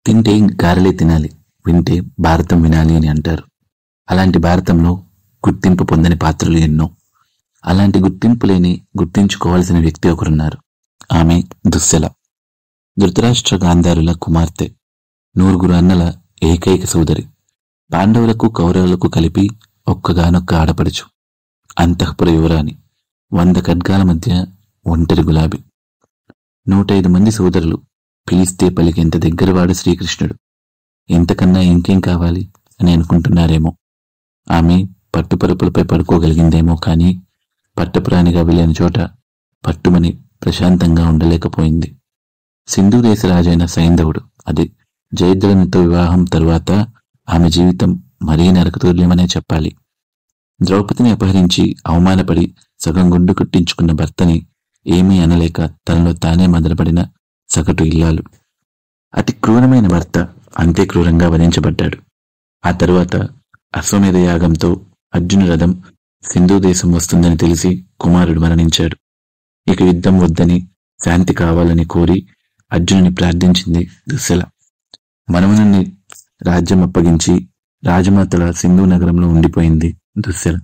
తింటే గారెలే తినాలి, వింటే భారతం వినాలి అని అంటారు. అలాంటి భారతంలో గుర్తింపు పొందని పాత్రలు ఎన్నో. అలాంటి గుర్తింపు లేని గుర్తించుకోవాల్సిన వ్యక్తి ఒకరున్నారు. ఆమె దుశ్శల. ధృతరాష్ట్ర గాంధారుల కుమార్తె, 9 అన్నల ఏకైక సోదరి. పాండవులకు కౌరవులకు కలిపి ఒక్కగానొక్క ఆడపడుచు. అంతఃపుర యువరాణి. 100 ఖడ్గాల మధ్య ఒంటరి గులాబీ. 105 మంది సోదరులు. పిలిస్తే పలికేంత దగ్గరవాడు శ్రీకృష్ణుడు. ఇంతకన్నా ఇంకేం కావాలి అని అనుకుంటున్నారేమో. ఆమె పట్టుపరుపులపై పడుకోగలిగిందేమో కానీ పట్టపురాణిగా వెళ్ళిన చోట పట్టుమని ప్రశాంతంగా ఉండలేకపోయింది. సింధు దేశ రాజైన సైంధవుడు, అదే జయద్రథునితో వివాహం తరువాత ఆమె జీవితం మరీ నరకతుల్యమనే చెప్పాలి. ద్రౌపదిని అపహరించి అవమానపడి సగం గుండు కుట్టించుకున్న భర్తని ఏమీ అనలేక తనలో తానే మదనపడిన సగటు ఇల్లాలు. అతి క్రూరమైన భర్త అంతే క్రూరంగా వధించబడ్డాడు. ఆ తరువాత అశ్వమేధ యాగంతో అర్జున రథం సింధు దేశం వస్తుందని తెలిసి కుమారుడు మరణించాడు. ఇక యుద్ధం వద్దని, శాంతి కావాలని కోరి అర్జునుని ప్రార్థించింది దుశ్శల. మనవనుని రాజ్యం అప్పగించి రాజమాతల సింధు నగరంలో ఉండిపోయింది దుశ్శల.